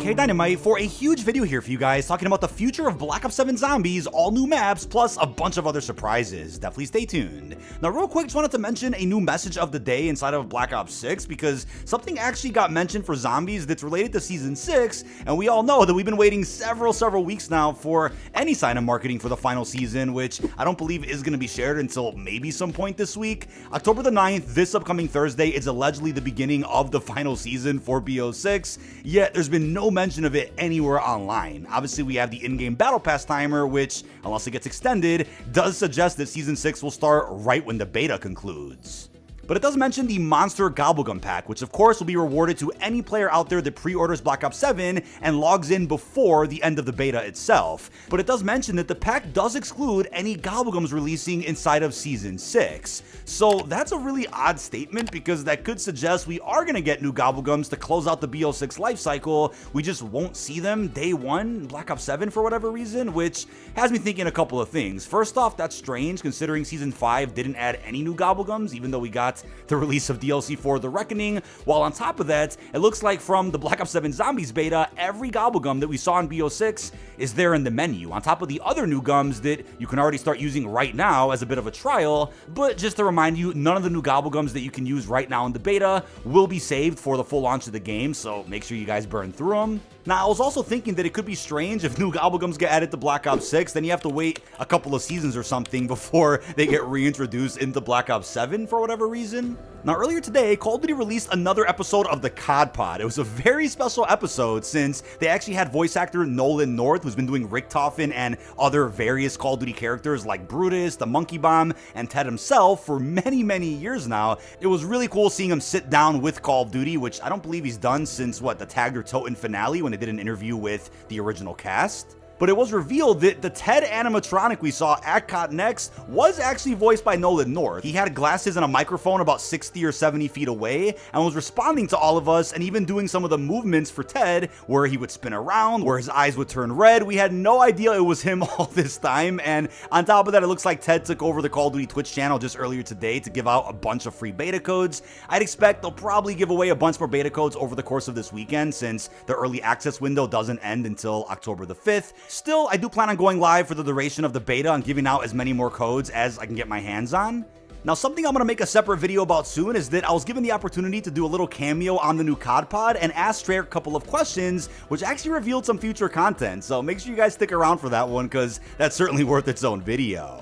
dkdynamite for a huge video here for you guys talking about the future of Black Ops 7 Zombies, all new maps, plus a bunch of other surprises. Definitely stay tuned. Now real quick, just wanted to mention a new message of the day inside of Black Ops 6 because something actually got mentioned for Zombies that's related to Season 6, and we all know that we've been waiting several weeks now for any sign of marketing for the final season, which I don't believe is going to be shared until maybe some point this week. October the 9th, this upcoming Thursday, is allegedly the beginning of the final season for BO6, yet there's been no mention of it anywhere online. Obviously, we have the in-game Battle Pass timer, which, unless it gets extended, does suggest that Season 6 will start right when the beta concludes. But it does mention the Monster Gobblegum pack, which of course will be rewarded to any player out there that pre-orders Black Ops 7 and logs in before the end of the beta itself. But it does mention that the pack does exclude any Gobblegums releasing inside of Season 6. So that's a really odd statement because that could suggest we are going to get new Gobblegums to close out the BO6 lifecycle. We just won't see them day one in Black Ops 7 for whatever reason, which has me thinking a couple of things. First off, that's strange considering Season 5 didn't add any new Gobblegums, even though we got the release of DLC for The Reckoning, while on top of that, it looks like from the Black Ops 7 Zombies beta, every Gobblegum that we saw in BO6 is there in the menu, on top of the other new gums that you can already start using right now as a bit of a trial. But just to remind you, none of the new Gobblegums that you can use right now in the beta will be saved for the full launch of the game, so make sure you guys burn through them. Now, I was also thinking that it could be strange if new Gobblegums get added to Black Ops 6, then you have to wait a couple of seasons or something before they get reintroduced into Black Ops 7 for whatever reason. Now, earlier today, Call of Duty released another episode of the COD Pod. It was a very special episode since they actually had voice actor Nolan North, who's been doing Richtofen and other various Call of Duty characters like Brutus, the Monkey Bomb, and Ted himself for many years now. It was really cool seeing him sit down with Call of Duty, which I don't believe he's done since, the Tagged or Toten finale when they did an interview with the original cast. But it was revealed that the Ted animatronic we saw at COD Next was actually voiced by Nolan North. He had glasses and a microphone about 60 or 70 feet away and was responding to all of us and even doing some of the movements for Ted where he would spin around, where his eyes would turn red. We had no idea it was him all this time, and on top of that, it looks like Ted took over the Call of Duty Twitch channel just earlier today to give out a bunch of free beta codes. I'd expect they'll probably give away a bunch more beta codes over the course of this weekend since the early access window doesn't end until October the 5th. Still, I do plan on going live for the duration of the beta and giving out as many more codes as I can get my hands on. Now, something I'm going to make a separate video about soon is that I was given the opportunity to do a little cameo on the new COD Pod and ask Trey a couple of questions, which actually revealed some future content. So make sure you guys stick around for that one because that's certainly worth its own video.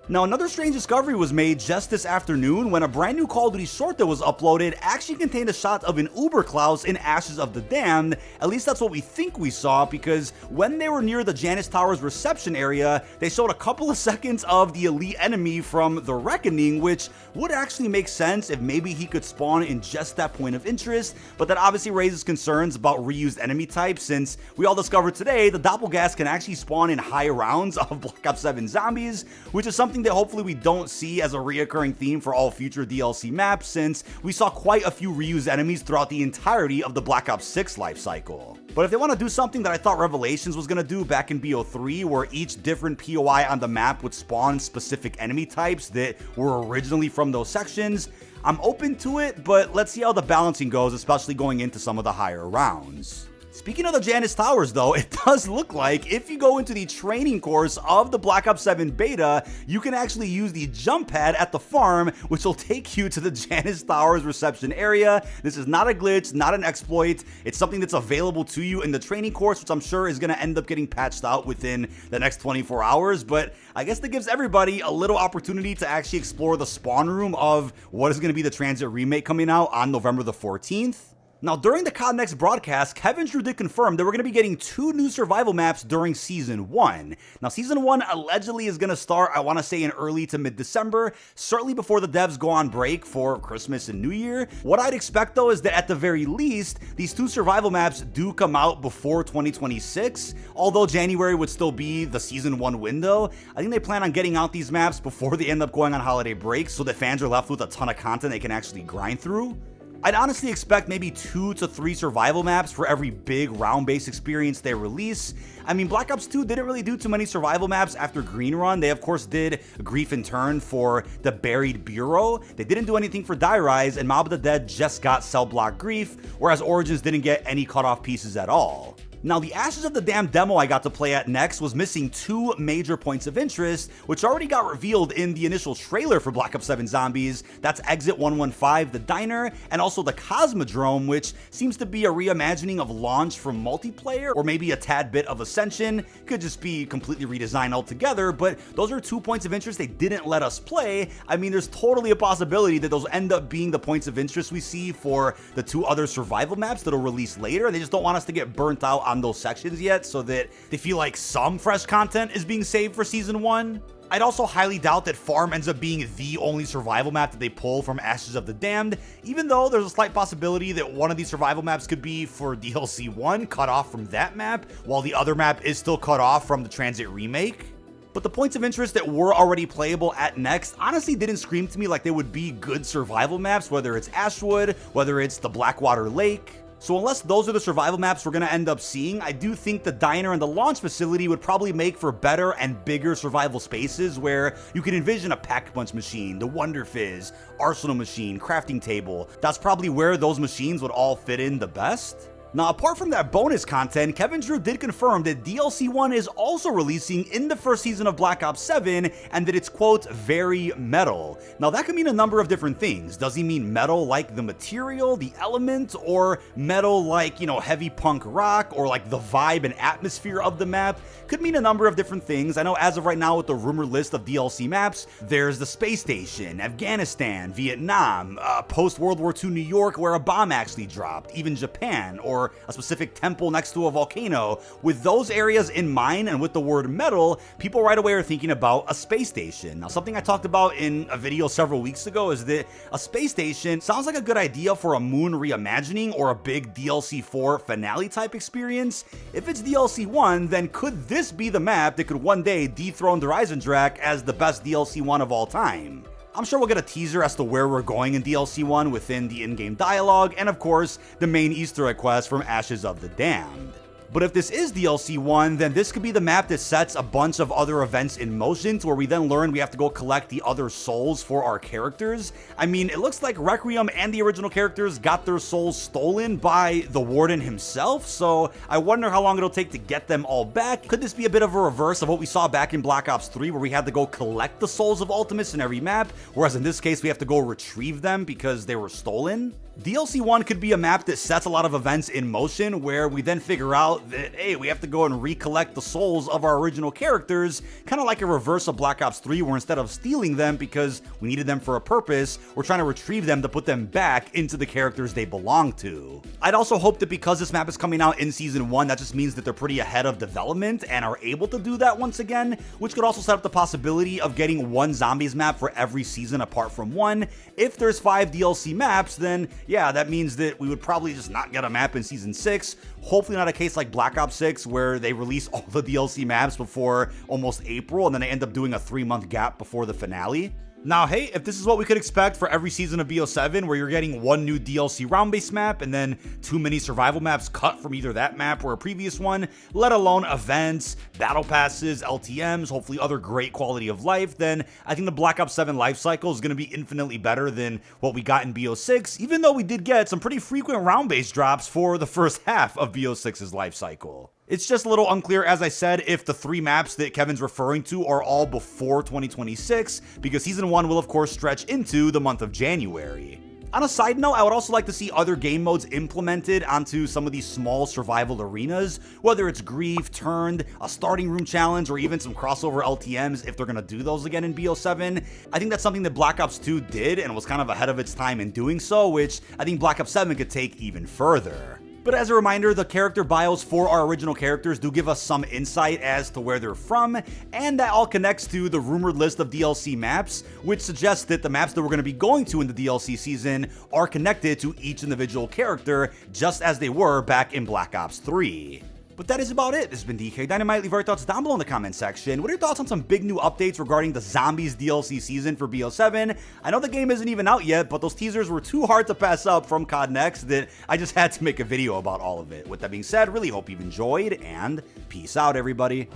Now, another strange discovery was made just this afternoon when a brand new Call of Duty short that was uploaded actually contained a shot of an Uber Klaus in Ashes of the Damned. At least that's what we think we saw, because when they were near the Janus Tower's reception area, they showed a couple of seconds of the elite enemy from The Reckoning, which would actually make sense if maybe he could spawn in just that point of interest, but that obviously raises concerns about reused enemy types since we all discovered today the Doppelgas can actually spawn in high rounds of Black Ops 7 Zombies, which is something that hopefully we don't see as a reoccurring theme for all future DLC maps since we saw quite a few reused enemies throughout the entirety of the Black Ops 6 lifecycle. But if they want to do something that I thought Revelations was going to do back in BO3, where each different POI on the map would spawn specific enemy types that were originally from those sections, I'm open to it, but let's see how the balancing goes, especially going into some of the higher rounds. Speaking of the Janus Towers though, it does look like if you go into the training course of the Black Ops 7 beta, you can actually use the jump pad at the farm, which will take you to the Janus Towers reception area. This is not a glitch, not an exploit. It's something that's available to you in the training course, which I'm sure is going to end up getting patched out within the next 24 hours. But I guess that gives everybody a little opportunity to actually explore the spawn room of what is going to be the Transit remake coming out on November the 14th. Now, during the COD Next broadcast, Kevin Drew did confirm that we're going to be getting 2 new survival maps during Season 1. Now, Season 1 allegedly is going to start, I want to say, in early to mid-December, certainly before the devs go on break for Christmas and New Year. What I'd expect, though, is that at the very least, these 2 survival maps do come out before 2026, although January would still be the Season 1 window. I think they plan on getting out these maps before they end up going on holiday break so that fans are left with a ton of content they can actually grind through. I'd honestly expect maybe 2 to 3 survival maps for every big round-based experience they release. I mean, Black Ops 2 didn't really do too many survival maps after Green Run. They of course did Grief in Turn for the Buried Bureau. They didn't do anything for Die Rise, and Mob of the Dead just got Cell Block Grief, whereas Origins didn't get any cutoff pieces at all. Now, the Ashes of the Dam demo I got to play at next was missing 2 major points of interest, which already got revealed in the initial trailer for Black Ops 7 Zombies. That's Exit 115, the diner, and also the Cosmodrome, which seems to be a reimagining of Launch from multiplayer, or maybe a tad bit of Ascension. Could just be completely redesigned altogether, but those are 2 points of interest they didn't let us play. I mean, there's totally a possibility that those end up being the points of interest we see for the 2 other survival maps that'll release later. They just don't want us to get burnt out on those sections yet, so that they feel like some fresh content is being saved for Season 1. I'd also highly doubt that Farm ends up being the only survival map that they pull from Ashes of the Damned, even though there's a slight possibility that one of these survival maps could be for DLC 1, cut off from that map, while the other map is still cut off from the Transit remake. But the points of interest that were already playable at Next honestly didn't scream to me like they would be good survival maps, whether it's Ashwood, whether it's the Blackwater Lake. So unless those are the survival maps we're going to end up seeing, I do think the diner and the launch facility would probably make for better and bigger survival spaces where you can envision a Pack-a-Punch machine, the Wonder Fizz, Arsenal machine, crafting table. That's probably where those machines would all fit in the best. Now, apart from that bonus content, Kevin Drew did confirm that DLC 1 is also releasing in the first season of Black Ops 7, and that it's, quote, very metal. Now, that could mean a number of different things. Does he mean metal like the material, the element, or metal like, you know, heavy punk rock, or like the vibe and atmosphere of the map? Could mean a number of different things. I know as of right now with the rumored list of DLC maps, there's the space station, Afghanistan, Vietnam, post-World War II New York where a bomb actually dropped, even Japan, or a specific temple next to a volcano. With those areas in mind and with the word metal, people right away are thinking about a space station. Now, something I talked about in a video several weeks ago is that a space station sounds like a good idea for a Moon reimagining or a big DLC 4 finale type experience. If it's DLC 1, then could this be the map that could one day dethrone the Reisendrach as the best DLC 1 of all time? I'm sure we'll get a teaser as to where we're going in DLC 1 within the in-game dialogue, and of course, the main Easter egg quest from Ashes of the Damned. But if this is DLC 1, then this could be the map that sets a bunch of other events in motion to where we then learn we have to go collect the other souls for our characters. I mean, it looks like Requiem and the original characters got their souls stolen by the Warden himself, so I wonder how long it'll take to get them all back. Could this be a bit of a reverse of what we saw back in Black Ops 3, where we had to go collect the souls of Ultimates in every map, whereas in this case we have to go retrieve them because they were stolen? DLC 1 could be a map that sets a lot of events in motion where we then figure out that, hey, we have to go and recollect the souls of our original characters, kind of like a reverse of Black Ops 3, where instead of stealing them because we needed them for a purpose, we're trying to retrieve them to put them back into the characters they belong to. I'd also hope that because this map is coming out in Season 1, that just means that they're pretty ahead of development and are able to do that once again, which could also set up the possibility of getting one Zombies map for every season apart from one. If there's 5 DLC maps, then yeah, that means that we would probably just not get a map in Season 6. Hopefully not a case like Black Ops 6 where they release all the DLC maps before almost April and then they end up doing a 3-month gap before the finale. Now, hey, if this is what we could expect for every season of BO7, where you're getting one new DLC round-based map and then 2 mini survival maps cut from either that map or a previous one, let alone events, battle passes, LTMs, hopefully other great quality of life, then I think the Black Ops 7 life cycle is going to be infinitely better than what we got in BO6, even though we did get some pretty frequent round-based drops for the first half of BO6's life cycle. It's just a little unclear, as I said, if the 3 maps that Kevin's referring to are all before 2026, because Season 1 will of course stretch into the month of January. On a side note, I would also like to see other game modes implemented onto some of these small survival arenas, whether it's Grief, Turned, a starting room challenge, or even some crossover LTMs if they're going to do those again in BO7. I think that's something that Black Ops 2 did and was kind of ahead of its time in doing so, which I think Black Ops 7 could take even further. But as a reminder, the character bios for our original characters do give us some insight as to where they're from, and that all connects to the rumored list of DLC maps, which suggests that the maps that we're going to be going to in the DLC season are connected to each individual character, just as they were back in Black Ops 3. But that is about it. This has been DK Dynamite. Leave your thoughts down below in the comment section. What are your thoughts on some big new updates regarding the Zombies DLC season for BO7? I know the game isn't even out yet, but those teasers were too hard to pass up from COD Next that I just had to make a video about all of it. With that being said, really hope you've enjoyed, and peace out, everybody.